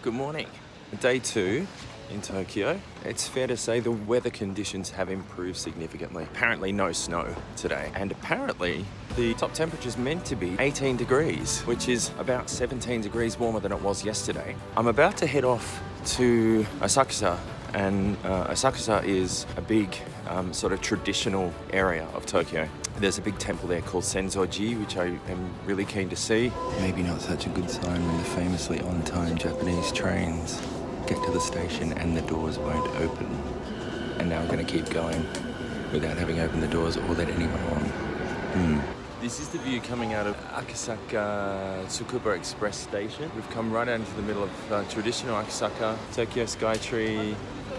Good morning. Day 2 in Tokyo. It's fair to say the weather conditions have improved significantly. Apparently no snow today, and apparently the top temperature is meant to be 18 degrees, which is about 17 degrees warmer than it was yesterday. I'm about to head off to Asakusa, and Asakusa is a big sort of traditional area of Tokyo. There's a big temple there called Sensō-ji, which I am really keen to see. Maybe not such a good sign when the famously on-time Japanese trains get to the station and the doors won't open. And now I'm going to keep going without having opened the doors or let anyone on. This is the view coming out of Akasaka Tsukuba Express Station. We've come right out into the middle of traditional Akasaka, Tokyo Skytree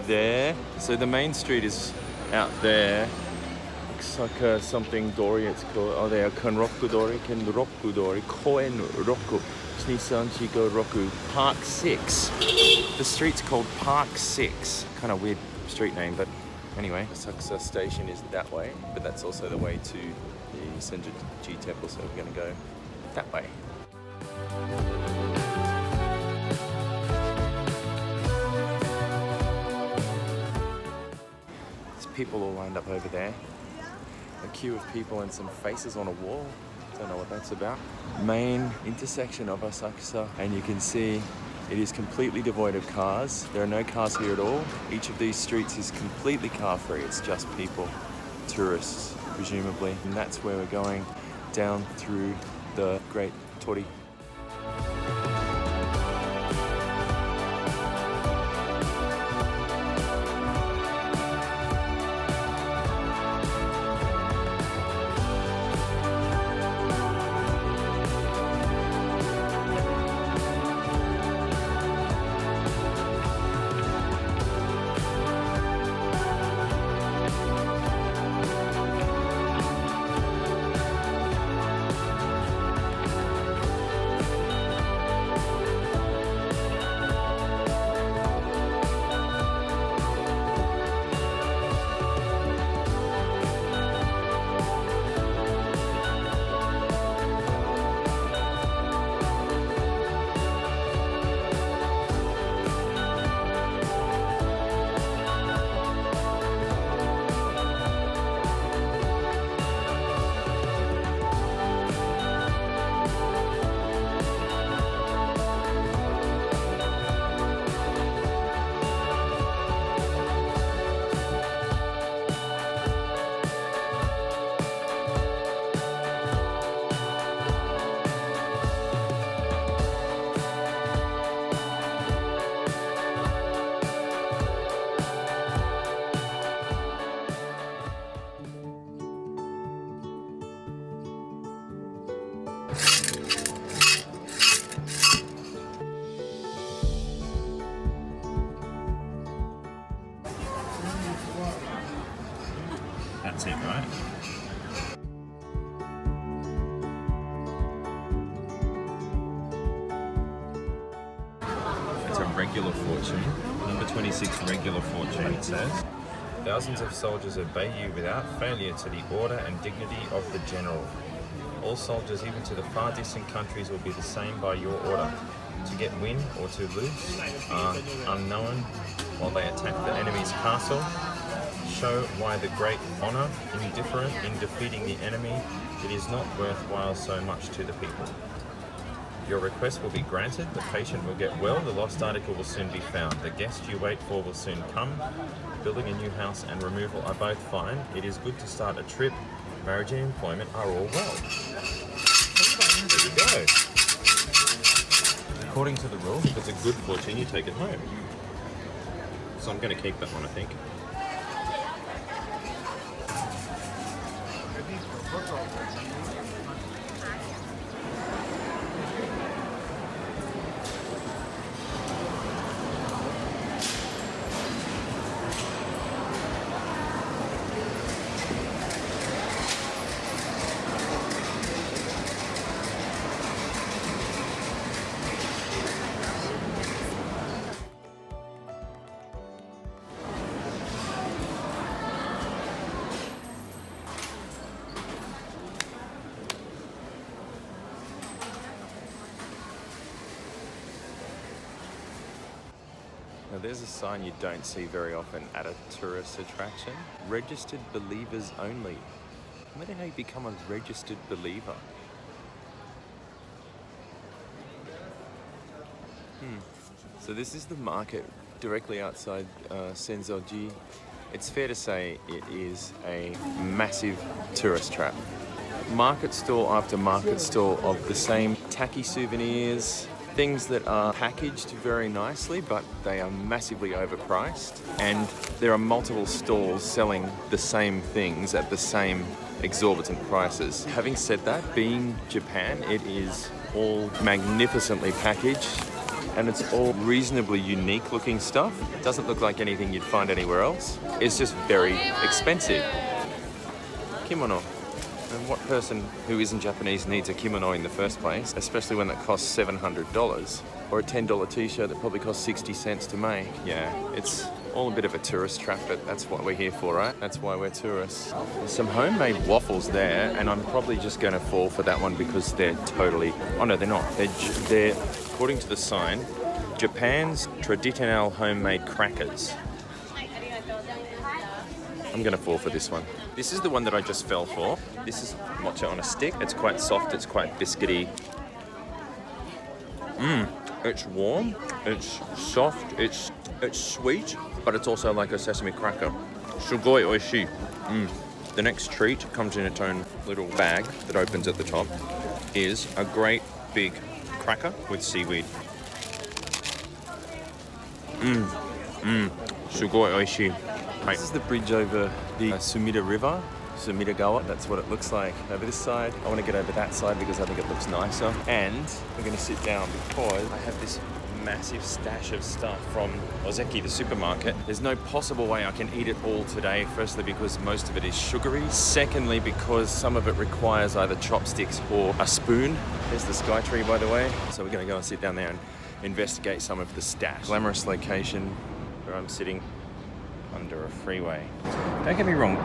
there. So the main street is out there. Akasaka something Dori it's called. Oh, there, Kenroku Dori, Koen Roku, Shinisanchigo Roku, Park 6. The street's called Park 6. Kind of weird street name, but anyway. Asakusa station is that way, but that's also the way to the Sensō-ji temple, so we're going to go that way. There's people all lined up over there. A queue of people and some faces on a wall. Don't know what that's about. Main intersection of Asakusa, and you can see it is completely devoid of cars. There are no cars here at all. Each of these streets is completely car-free. It's just people, tourists, presumably. And that's where we're going, down through the Great Torii. That's it, right? It's a regular fortune. Number 26 regular fortune, it says. Thousands of soldiers obey you without failure to the order and dignity of the general. All soldiers, even to the far distant countries, will be the same by your order. To get win or to lose are unknown while they attack the enemy's castle. Show why the great honor, indifferent in defeating the enemy, it is not worthwhile so much to the people. Your request will be granted, the patient will get well, the lost article will soon be found, the guest you wait for will soon come, building a new house and removal are both fine, it is good to start a trip, marriage and employment are all well. There you go. According to the rules, if it's a good fortune, you take it home. So I'm going to keep that one, I think. Now there's a sign you don't see very often at a tourist attraction. Registered believers only. I wonder how you become a registered believer. So this is the market directly outside Sensō-ji. It's fair to say it is a massive tourist trap. Market stall after market stall of the same tacky souvenirs, things that are packaged very nicely, but they are massively overpriced. And there are multiple stalls selling the same things at the same exorbitant prices. Having said that, being Japan, it is all magnificently packaged and it's all reasonably unique looking stuff. It doesn't look like anything you'd find anywhere else. It's just very expensive. Kimono. And what person who isn't Japanese needs a kimono in the first place, especially when that costs $700? Or a $10 t-shirt that probably costs 60 cents to make. Yeah, it's all a bit of a tourist trap, but that's what we're here for, right? That's why we're tourists. There's some homemade waffles there, and I'm probably just going to fall for that one because they're totally... Oh no, they're not. They're according to the sign, Japan's traditional homemade crackers. I'm going to fall for this one. This is the one that I just fell for. This is mocha on a stick. It's quite soft, it's quite biscuity. It's warm, it's soft, it's sweet, but it's also like a sesame cracker. Sugoi oishii. The next treat comes in its own little bag that opens at the top, is a great big cracker with seaweed. Sugoi oishii. This is the bridge over the Sumida River. Sumida Gawa, that's what it looks like over this side. I want to get over that side because I think it looks nicer. And we're going to sit down because I have this massive stash of stuff from Ozeki, the supermarket. There's no possible way I can eat it all today. Firstly, because most of it is sugary. Secondly, because some of it requires either chopsticks or a spoon. There's the sky tree, by the way. So we're going to go and sit down there and investigate some of the stash. Glamorous location where I'm sitting under a freeway. Don't get me wrong,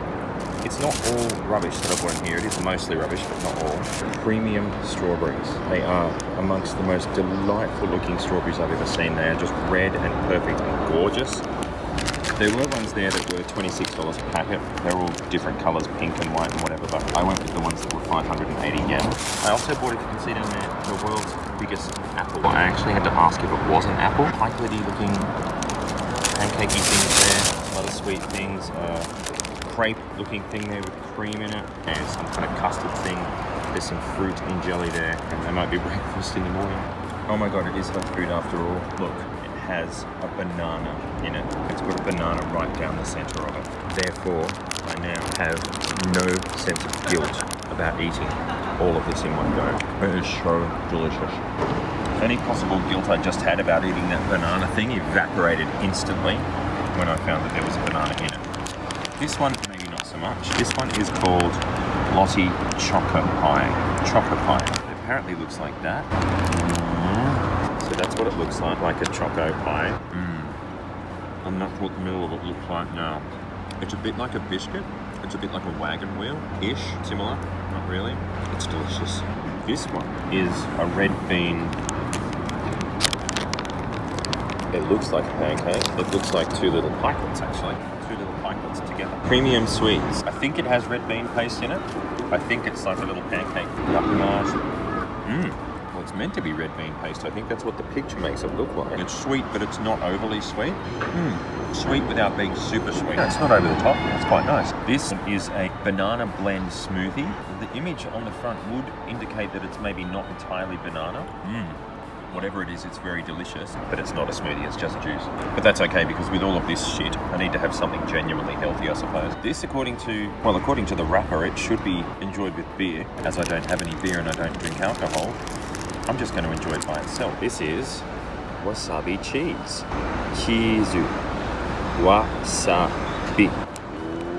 it's not all rubbish that I've got in here. It is mostly rubbish, but not all. Premium strawberries. They are amongst the most delightful looking strawberries I've ever seen. They are just red and perfect and gorgeous. There were ones there that were $26 a packet. They're all different colours, pink and white and whatever, but I went with the ones that were 580 yen. I also bought, if you can see down there, the world's biggest apple. I actually had to ask if it was an apple. Chocolatey looking pancakey things there. A lot of sweet things, crepe looking thing there with cream in it, and some kind of custard thing. There's some fruit in jelly there, and they might be breakfast in the morning. Oh my god, it is health food after all. Look, it has a banana in it. It's got a banana right down the centre of it. Therefore, I now have no sense of guilt about eating all of this in one go. It is so delicious. Any possible guilt I just had about eating that banana thing evaporated instantly when I found that there was a banana in it. This one, maybe not so much. This one is called Lottie Choco Pie. Choco Pie. It apparently looks like that. So that's what it looks like a choco pie. I'm not sure what the middle of it looks like now. It's a bit like a biscuit. It's a bit like a wagon wheel-ish, similar, not really. It's delicious. This one is a red bean. It looks like a pancake. It looks like two little pikelets, actually. Two little pikelets together. Premium sweets. I think it has red bean paste in it. I think it's like a little pancake. Well, it's meant to be red bean paste. I think that's what the picture makes it look like. It's sweet, but it's not overly sweet. Sweet without being super sweet. No, it's not over the top. It's quite nice. This is a banana blend smoothie. The image on the front would indicate that it's maybe not entirely banana. Whatever it is, it's very delicious, but it's not a smoothie, it's just juice. But that's okay, because with all of this shit, I need to have something genuinely healthy, I suppose. This, according to the wrapper, it should be enjoyed with beer. As I don't have any beer and I don't drink alcohol, I'm just going to enjoy it by itself. This is wasabi cheese. Cheesu. Wasabi.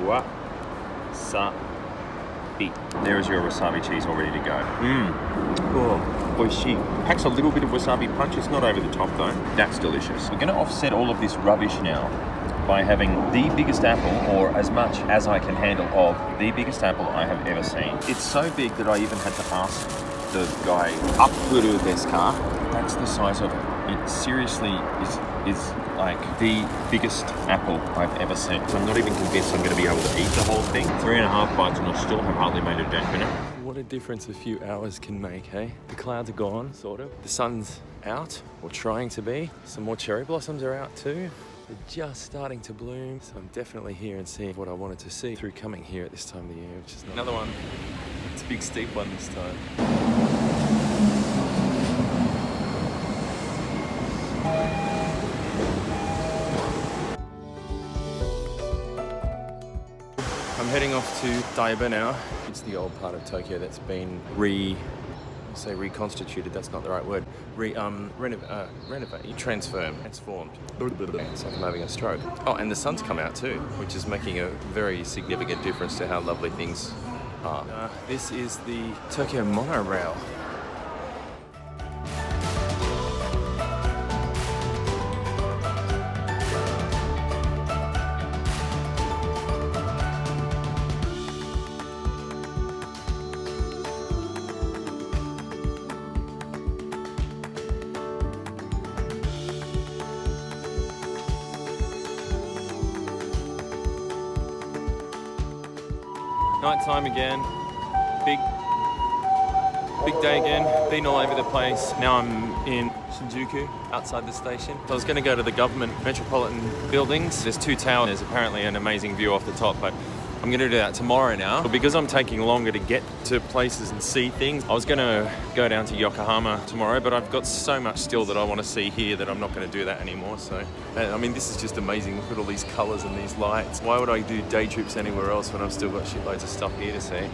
Wasabi. There is your wasabi cheese all ready to go. Oh, oishi. Packs a little bit of wasabi punch. It's not over the top though. That's delicious. We're going to offset all of this rubbish now by having the biggest apple, or as much as I can handle of the biggest apple I have ever seen. It's so big that I even had to ask the guy, Apuru desu ka? That's the size of it. It seriously is like the biggest apple I've ever seen. So I'm not even convinced I'm going to be able to eat the whole thing. 3.5 bites and I still have hardly made a dent in it. What a difference a few hours can make, hey? The clouds are gone, sort of. The sun's out, or trying to be. Some more cherry blossoms are out too. They're just starting to bloom. So I'm definitely here and seeing what I wanted to see through coming here at this time of the year, which is another one. It's a big steep one this time. I'm heading off to Odaiba now. It's the old part of Tokyo that's been reconstituted, that's not the right word. Renovated, transformed. It's like I'm having a stroke. Oh, and the sun's come out too, which is making a very significant difference to how lovely things are. This is the Tokyo monorail. Night time again, big day again, been all over the place. Now I'm in Shinjuku, outside the station. So I was going to go to the government metropolitan buildings. There's 2 towers, there's apparently an amazing view off the top, but I'm going to do that tomorrow now. But because I'm taking longer to get to places and see things, I was going to go down to Yokohama tomorrow, but I've got so much still that I want to see here that I'm not going to do that anymore. So, I mean, this is just amazing. Look at all these colours and these lights. Why would I do day trips anywhere else when I've still got shitloads of stuff here to see?